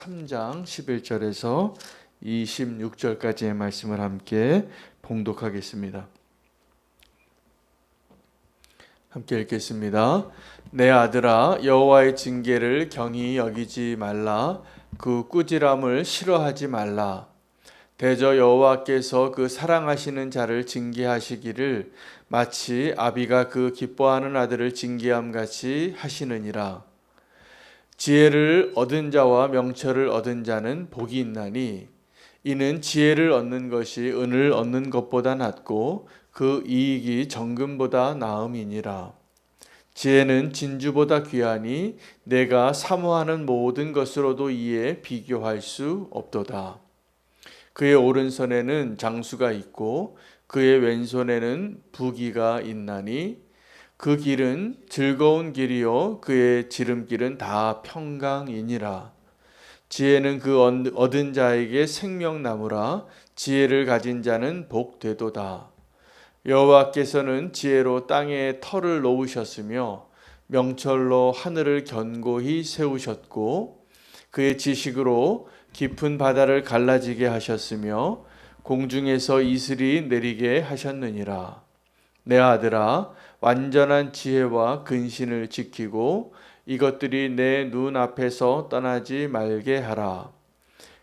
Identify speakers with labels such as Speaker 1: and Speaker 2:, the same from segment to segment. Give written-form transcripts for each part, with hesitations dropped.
Speaker 1: 3장 11절에서 26절까지의 말씀을 함께 봉독하겠습니다. 함께 읽겠습니다. 내 아들아, 여호와의 징계를 경히 여기지 말라. 그 꾸지람을 싫어하지 말라. 대저 여호와께서 그 사랑하시는 자를 징계하시기를 마치 아비가 그 기뻐하는 아들을 징계함 같이 하시느니라. 지혜를 얻은 자와 명철을 얻은 자는 복이 있나니 이는 지혜를 얻는 것이 은을 얻는 것보다 낫고 그 이익이 정금보다 나음이니라. 지혜는 진주보다 귀하니 내가 사모하는 모든 것으로도 이에 비교할 수 없도다. 그의 오른손에는 장수가 있고 그의 왼손에는 부귀가 있나니 그 길은 즐거운 길이요 그의 지름길은 다 평강이니라. 지혜는 그 얻은 자에게 생명나무라. 지혜를 가진 자는 복되도다. 여호와께서는 지혜로 땅에 터를 놓으셨으며 명철로 하늘을 견고히 세우셨고 그의 지식으로 깊은 바다를 갈라지게 하셨으며 공중에서 이슬이 내리게 하셨느니라. 내 아들아, 완전한 지혜와 근신을 지키고 이것들이 내 눈 앞에서 떠나지 말게 하라.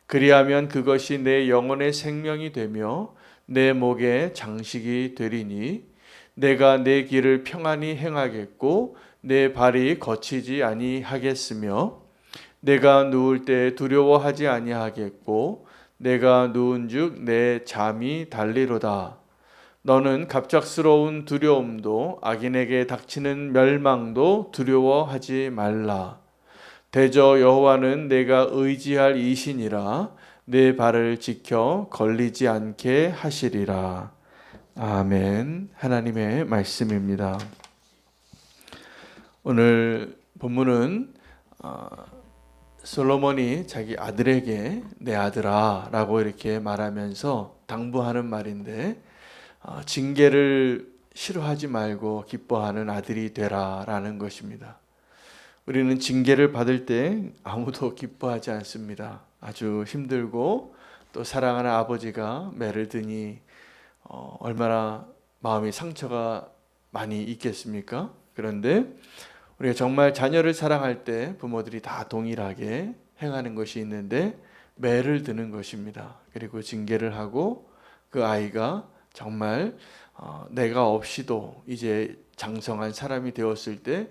Speaker 1: 그리하면 그것이 내 영혼의 생명이 되며 내 목의 장식이 되리니 내가 내 길을 평안히 행하겠고 내 발이 거치지 아니하겠으며 내가 누울 때 두려워하지 아니하겠고 내가 누운즉 내 잠이 달리로다. 너는 갑작스러운 두려움도 악인에게 닥치는 멸망도 두려워하지 말라. 대저 여호와는 내가 의지할 이신이라. 내 발을 지켜 걸리지 않게 하시리라. 아멘. 하나님의 말씀입니다. 오늘 본문은 솔로몬이 자기 아들에게 내 아들아 라고 이렇게 말하면서 당부하는 말인데 징계를 싫어하지 말고 기뻐하는 아들이 되라 라는 것입니다. 우리는 징계를 받을 때 아무도 기뻐하지 않습니다. 아주 힘들고 또 사랑하는 아버지가 매를 드니 얼마나 마음이 상처가 많이 있겠습니까? 그런데 우리가 정말 자녀를 사랑할 때 부모들이 다 동일하게 행하는 것이 있는데 매를 드는 것입니다. 그리고 징계를 하고 그 아이가 정말 내가 없이도 이제 장성한 사람이 되었을 때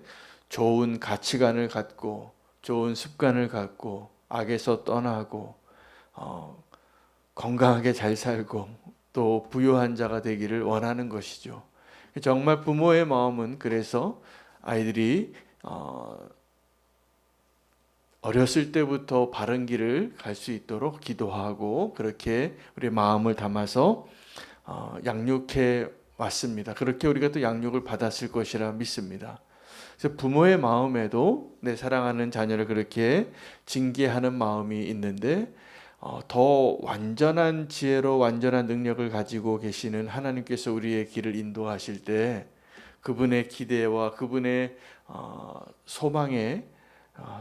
Speaker 1: 좋은 가치관을 갖고 좋은 습관을 갖고 악에서 떠나고 건강하게 잘 살고 또 부유한 자가 되기를 원하는 것이죠. 정말 부모의 마음은 그래서 아이들이 어렸을 때부터 바른 길을 갈 수 있도록 기도하고 그렇게 우리 마음을 담아서 양육해 왔습니다. 그렇게 우리가 또 양육을 받았을 것이라 믿습니다. 그래서 부모의 마음에도 내 사랑하는 자녀를 그렇게 징계하는 마음이 있는데 더 완전한 지혜로 완전한 능력을 가지고 계시는 하나님께서 우리의 길을 인도하실 때 그분의 기대와 그분의 소망에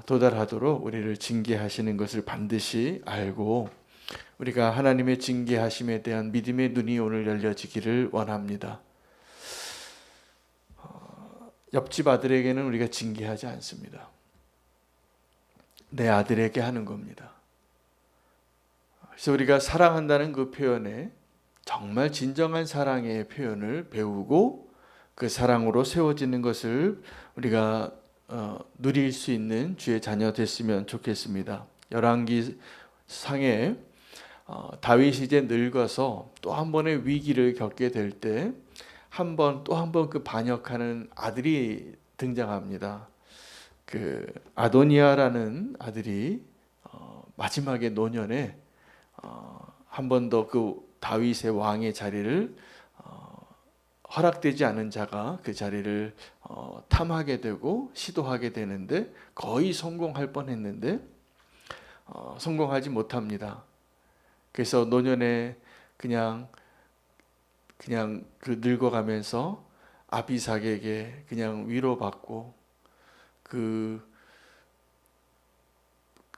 Speaker 1: 도달하도록 우리를 징계하시는 것을 반드시 알고 우리가 하나님의 징계하심에 대한 믿음의 눈이 오늘 열려지기를 원합니다. 옆집 아들에게는 우리가 징계하지 않습니다. 내 아들에게 하는 겁니다. 그래서 우리가 사랑한다는 그 표현에 정말 진정한 사랑의 표현을 배우고 그 사랑으로 세워지는 것을 우리가 누릴 수 있는 주의 자녀 됐으면 좋겠습니다. 열왕기 상에 다윗이 이제 늙어서 또 한 번의 위기를 겪게 될 때 또 한 번 그 반역하는 아들이 등장합니다. 그 아도니아라는 아들이 마지막에 노년에 한 번 더 그 다윗의 왕의 자리를 허락되지 않은 자가 그 자리를 탐하게 되고 시도하게 되는데 거의 성공할 뻔했는데 성공하지 못합니다. 그래서 노년에 그냥 그 늙어가면서 아비삭에게 그냥 위로받고 그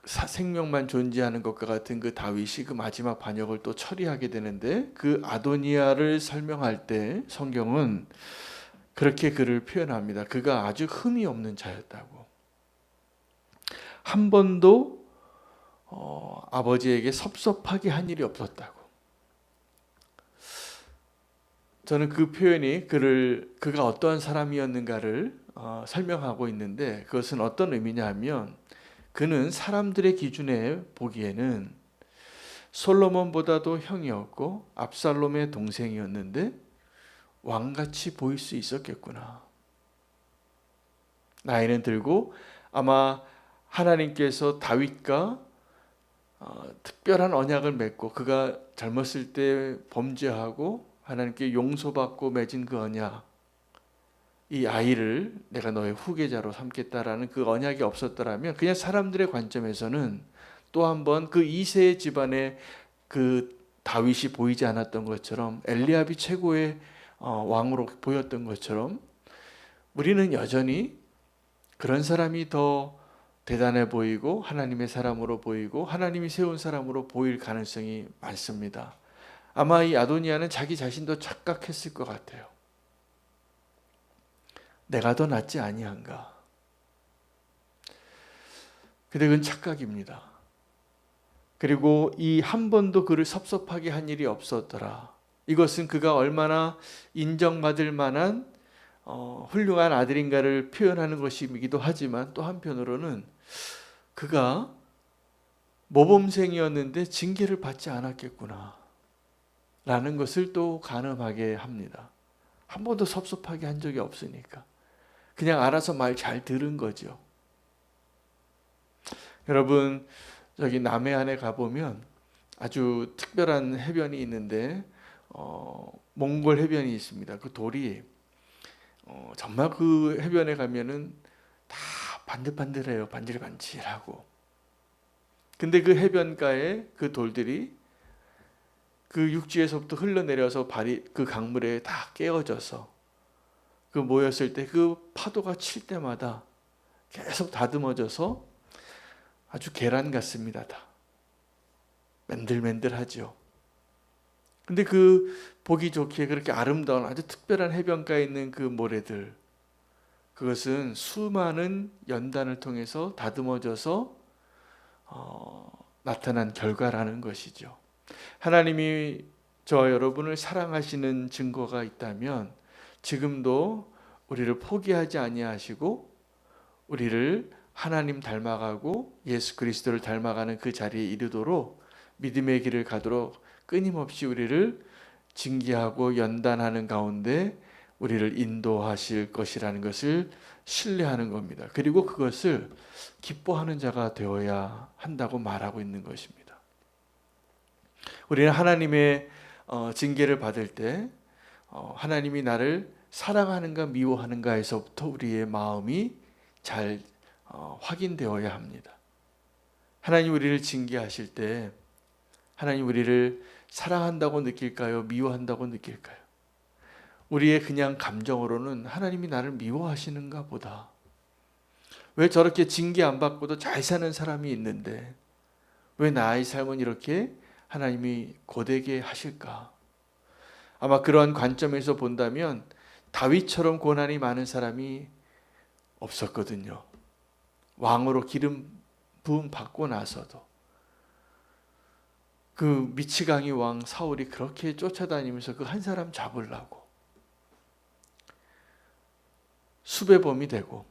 Speaker 1: 생명만 존재하는 것과 같은 그 다윗이 그 마지막 반역을 또 처리하게 되는데, 그 아도니아를 설명할 때 성경은 그렇게 그를 표현합니다. 그가 아주 흠이 없는 자였다고. 한 번도 아버지에게 섭섭하게 한 일이 없었다고. 저는 그 표현이 그가 어떠한 사람이었는가를 설명하고 있는데, 그것은 어떤 의미냐 하면, 그는 사람들의 기준에 보기에는 솔로몬보다도 형이었고 압살롬의 동생이었는데 왕같이 보일 수 있었겠구나. 나이는 들고 아마 하나님께서 다윗과 특별한 언약을 맺고, 그가 젊었을 때 범죄하고 하나님께 용서받고 맺은 그 언약, 이 아이를 내가 너의 후계자로 삼겠다라는 그 언약이 없었더라면 그냥 사람들의 관점에서는 또 한 번 그 이세 집안의 그 다윗이 보이지 않았던 것처럼, 엘리압이 최고의 왕으로 보였던 것처럼, 우리는 여전히 그런 사람이 더 대단해 보이고 하나님의 사람으로 보이고 하나님이 세운 사람으로 보일 가능성이 많습니다. 아마 이 아도니아는 자기 자신도 착각했을 것 같아요. 내가 더 낫지 아니한가. 근데 그건 착각입니다. 그리고 이 한 번도 그를 섭섭하게 한 일이 없었더라. 이것은 그가 얼마나 인정받을 만한 훌륭한 아들인가를 표현하는 것이기도 하지만, 또 한편으로는 그가 모범생이었는데 징계를 받지 않았겠구나 라는 것을 또 가늠하게 합니다. 한 번도 섭섭하게 한 적이 없으니까 그냥 알아서 말 잘 들은 거죠. 여러분, 저기 남해안에 가보면 아주 특별한 해변이 있는데 몽골 해변이 있습니다. 그 돌이 정말 그 해변에 가면은 다 반들반들해요. 반질반질하고. 근데 그 해변가에 그 돌들이 그 육지에서부터 흘러내려서 그 강물에 다 깨어져서 그 모였을 때 그 파도가 칠 때마다 계속 다듬어져서 아주 계란 같습니다. 다 맨들맨들하죠. 근데 그 보기 좋게 그렇게 아름다운 아주 특별한 해변가에 있는 그 모래들, 그것은 수많은 연단을 통해서 다듬어져서 나타난 결과라는 것이죠. 하나님이 저와 여러분을 사랑하시는 증거가 있다면 지금도 우리를 포기하지 아니하시고 우리를 하나님 닮아가고 예수 그리스도를 닮아가는 그 자리에 이르도록, 믿음의 길을 가도록 끊임없이 우리를 징계하고 연단하는 가운데 우리를 인도하실 것이라는 것을 신뢰하는 겁니다. 그리고 그것을 기뻐하는 자가 되어야 한다고 말하고 있는 것입니다. 우리는 하나님의 징계를 받을 때 하나님이 나를 사랑하는가 미워하는가에서부터 우리의 마음이 잘 확인되어야 합니다. 하나님 우리를 징계하실 때 하나님 우리를 사랑한다고 느낄까요? 미워한다고 느낄까요? 우리의 그냥 감정으로는 하나님이 나를 미워하시는가 보다. 왜 저렇게 징계 안 받고도 잘 사는 사람이 있는데 왜 나의 삶은 이렇게 하나님이 고되게 하실까? 아마 그러한 관점에서 본다면 다윗처럼 고난이 많은 사람이 없었거든요. 왕으로 기름 부음 받고 나서도 그 미치광이 왕 사울이 그렇게 쫓아다니면서 그 한 사람 잡으려고 수배범이 되고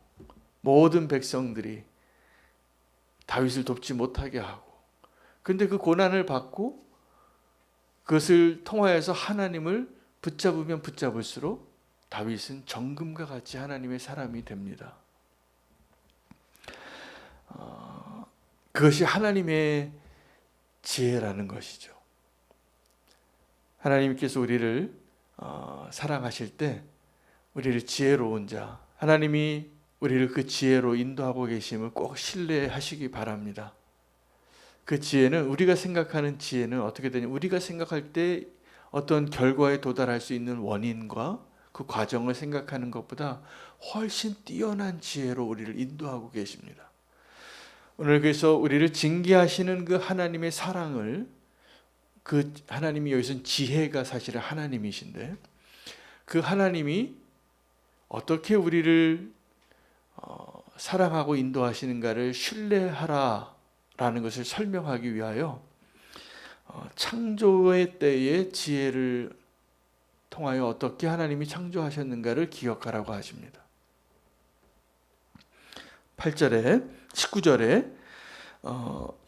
Speaker 1: 모든 백성들이 다윗을 돕지 못하게 하고, 근데 그 고난을 받고 그것을 통하여서 하나님을 붙잡으면 붙잡을수록 다윗은 정금과 같이 하나님의 사람이 됩니다. 그것이 하나님의 지혜라는 것이죠. 하나님께서 우리를 사랑하실 때 우리를 지혜로운 자, 하나님이 우리를 그 지혜로 인도하고 계심을 꼭 신뢰하시기 바랍니다. 그 지혜는, 우리가 생각하는 지혜는 어떻게 되냐, 우리가 생각할 때 어떤 결과에 도달할 수 있는 원인과 그 과정을 생각하는 것보다 훨씬 뛰어난 지혜로 우리를 인도하고 계십니다. 오늘 그래서 우리를 징계하시는 그 하나님의 사랑을, 그 하나님이 여기서는 지혜가 사실은 하나님이신데, 그 하나님이 어떻게 우리를 사랑하고 인도하시는가를 신뢰하라라는 것을 설명하기 위하여 창조의 때의 지혜를 통하여 어떻게 하나님이 창조하셨는가를 기억하라고 하십니다. 8절에 19절에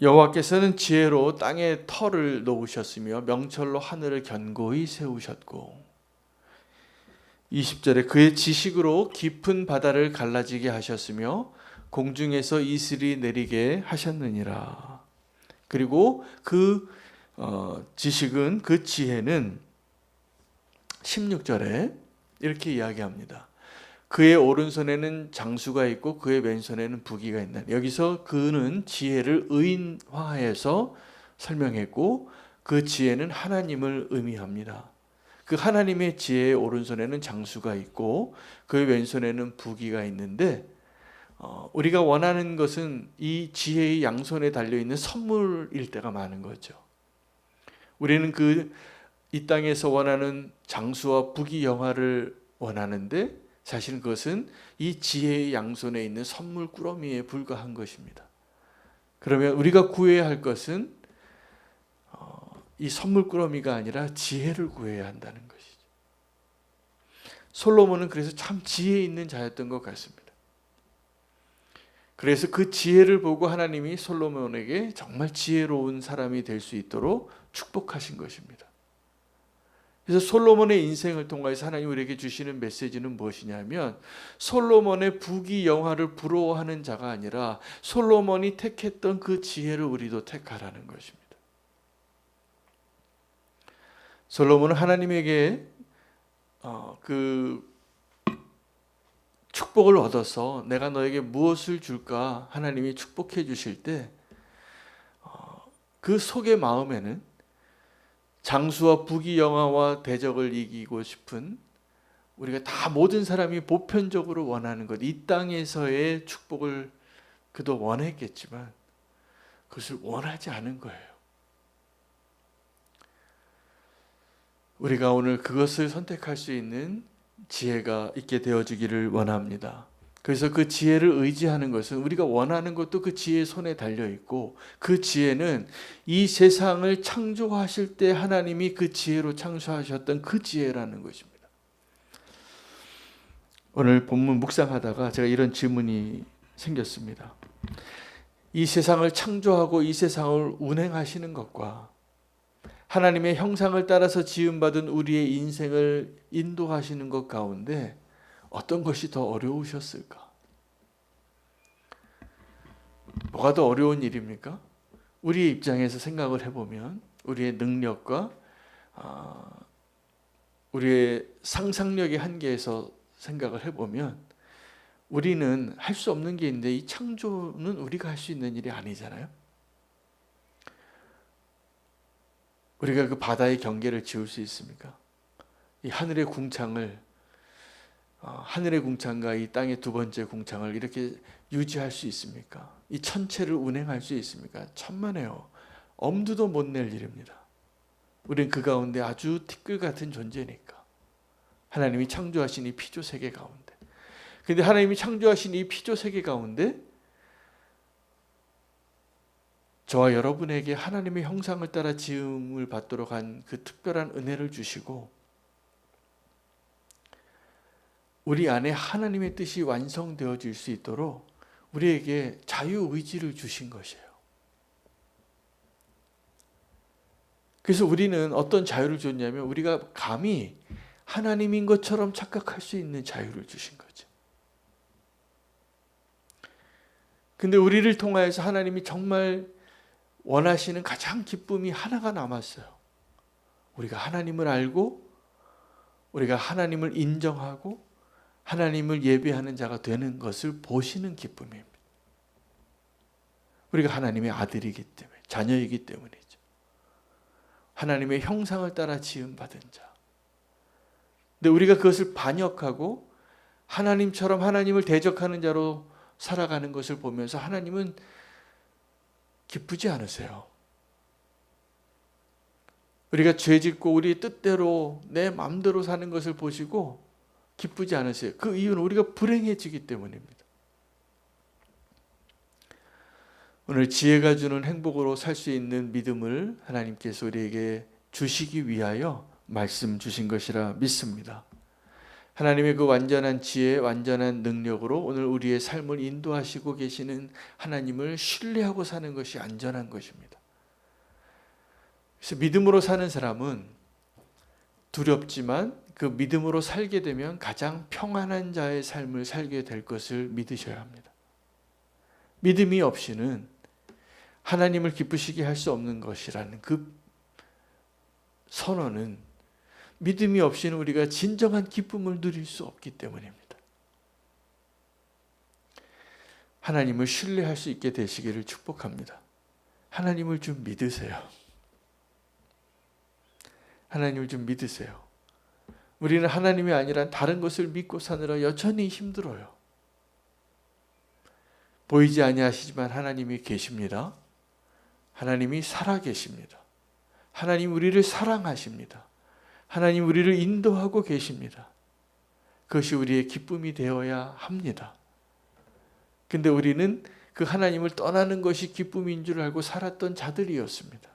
Speaker 1: 여호와께서는 지혜로 땅에 터를 놓으셨으며 명철로 하늘을 견고히 세우셨고, 20절에 그의 지식으로 깊은 바다를 갈라지게 하셨으며 공중에서 이슬이 내리게 하셨느니라. 그리고 그 지식은, 그 지혜는 16절에 이렇게 이야기합니다. 그의 오른손에는 장수가 있고 그의 왼손에는 부기가 있다. 여기서 그는 지혜를 의인화해서 설명했고, 그 지혜는 하나님을 의미합니다. 그 하나님의 지혜의 오른손에는 장수가 있고 그의 왼손에는 부기가 있는데, 우리가 원하는 것은 이 지혜의 양손에 달려있는 선물일 때가 많은 거죠. 우리는 이 땅에서 원하는 장수와 부귀 영화를 원하는데, 사실은 그것은 이 지혜의 양손에 있는 선물 꾸러미에 불과한 것입니다. 그러면 우리가 구해야 할 것은 이 선물 꾸러미가 아니라 지혜를 구해야 한다는 것이죠. 솔로몬은 그래서 참 지혜 있는 자였던 것 같습니다. 그래서 그 지혜를 보고 하나님이 솔로몬에게 정말 지혜로운 사람이 될 수 있도록 축복하신 것입니다. 그래서 솔로몬의 인생을 통해서 하나님 우리에게 주시는 메시지는 무엇이냐면, 솔로몬의 부귀 영화를 부러워하는 자가 아니라 솔로몬이 택했던 그 지혜를 우리도 택하라는 것입니다. 솔로몬은 하나님에게 그 축복을 얻어서 내가 너에게 무엇을 줄까 하나님이 축복해 주실 때, 그 속의 마음에는 장수와 부귀 영화와 대적을 이기고 싶은, 우리가 다 모든 사람이 보편적으로 원하는 것, 이 땅에서의 축복을 그도 원했겠지만 그것을 원하지 않은 거예요. 우리가 오늘 그것을 선택할 수 있는 지혜가 있게 되어지기를 원합니다. 그래서 그 지혜를 의지하는 것은 우리가 원하는 것도 그 지혜의 손에 달려있고, 그 지혜는 이 세상을 창조하실 때 하나님이 그 지혜로 창조하셨던 그 지혜라는 것입니다. 오늘 본문 묵상하다가 제가 이런 질문이 생겼습니다. 이 세상을 창조하고 이 세상을 운행하시는 것과 하나님의 형상을 따라서 지음받은 우리의 인생을 인도하시는 것 가운데 어떤 것이 더 어려우셨을까? 뭐가 더 어려운 일입니까? 우리의 입장에서 생각을 해보면, 우리의 능력과 우리의 상상력의 한계에서 생각을 해보면, 우리는 할 수 없는 게 있는데 이 창조는 우리가 할 수 있는 일이 아니잖아요. 우리가 그 바다의 경계를 지울 수 있습니까? 이 하늘의 궁창을, 하늘의 궁창과 이 땅의 두 번째 궁창을 이렇게 유지할 수 있습니까? 이 천체를 운행할 수 있습니까? 천만에요. 엄두도 못 낼 일입니다. 우리는 그 가운데 아주 티끌 같은 존재니까. 하나님이 창조하신 이 피조 세계 가운데. 그런데 하나님이 창조하신 이 피조 세계 가운데 저와 여러분에게 하나님의 형상을 따라 지음을 받도록 한 그 특별한 은혜를 주시고, 우리 안에 하나님의 뜻이 완성되어질 수 있도록 우리에게 자유의지를 주신 것이에요. 그래서 우리는 어떤 자유를 줬냐면, 우리가 감히 하나님인 것처럼 착각할 수 있는 자유를 주신 거죠. 근데 우리를 통하여서 하나님이 정말 원하시는 가장 기쁨이 하나가 남았어요. 우리가 하나님을 알고, 우리가 하나님을 인정하고 하나님을 예배하는 자가 되는 것을 보시는 기쁨입니다. 우리가 하나님의 아들이기 때문에, 자녀이기 때문이죠. 하나님의 형상을 따라 지음받은 자. 근데 우리가 그것을 반역하고 하나님처럼 하나님을 대적하는 자로 살아가는 것을 보면서 하나님은 기쁘지 않으세요? 우리가 죄 짓고 우리 뜻대로 내 마음대로 사는 것을 보시고 기쁘지 않으세요? 그 이유는 우리가 불행해지기 때문입니다. 오늘 지혜가 주는 행복으로 살 수 있는 믿음을 하나님께서 우리에게 주시기 위하여 말씀 주신 것이라 믿습니다. 하나님의 그 완전한 지혜, 완전한 능력으로 오늘 우리의 삶을 인도하시고 계시는 하나님을 신뢰하고 사는 것이 안전한 것입니다. 그래서 믿음으로 사는 사람은 두렵지만 그 믿음으로 살게 되면 가장 평안한 자의 삶을 살게 될 것을 믿으셔야 합니다. 믿음이 없이는 하나님을 기쁘시게 할 수 없는 것이라는 그 선언은 믿음이 없이는 우리가 진정한 기쁨을 누릴 수 없기 때문입니다. 하나님을 신뢰할 수 있게 되시기를 축복합니다. 하나님을 좀 믿으세요. 하나님을 좀 믿으세요. 우리는 하나님이 아니라 다른 것을 믿고 사느라 여전히 힘들어요. 보이지 아니하시지만 하나님이 계십니다. 하나님이 살아계십니다. 하나님 우리를 사랑하십니다. 하나님 우리를 인도하고 계십니다. 그것이 우리의 기쁨이 되어야 합니다. 근데 우리는 그 하나님을 떠나는 것이 기쁨인 줄 알고 살았던 자들이었습니다.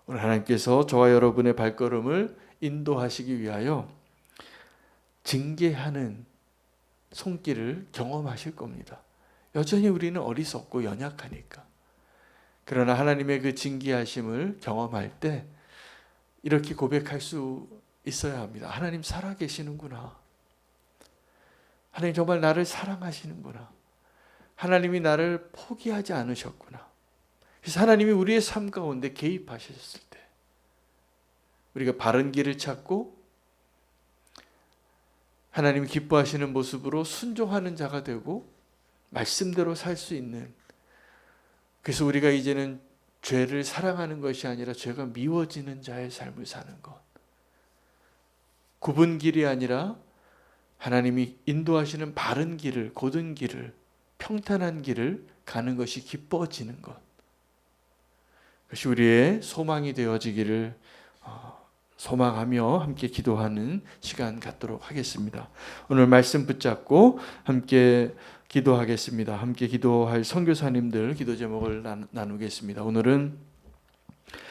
Speaker 1: 오늘 하나님께서 저와 여러분의 발걸음을 인도하시기 위하여 징계하는 손길을 경험하실 겁니다. 여전히 우리는 어리석고 연약하니까. 그러나 하나님의 그 징계하심을 경험할 때 이렇게 고백할 수 있어야 합니다. 하나님 살아계시는구나. 하나님 정말 나를 사랑하시는구나. 하나님이 나를 포기하지 않으셨구나. 그래서 하나님이 우리의 삶 가운데 개입하셨을 때 우리가 바른 길을 찾고 하나님이 기뻐하시는 모습으로 순종하는 자가 되고 말씀대로 살 수 있는, 그래서 우리가 이제는 죄를 사랑하는 것이 아니라 죄가 미워지는 자의 삶을 사는 것, 굽은 길이 아니라 하나님이 인도하시는 바른 길을, 곧은 길을, 평탄한 길을 가는 것이 기뻐지는 것, 그것이 우리의 소망이 되어지기를 소망하며 함께 기도하는 시간 갖도록 하겠습니다. 오늘 말씀 붙잡고 함께 기도하겠습니다. 함께 기도할 선교사님들 기도 제목을 나누겠습니다. 오늘은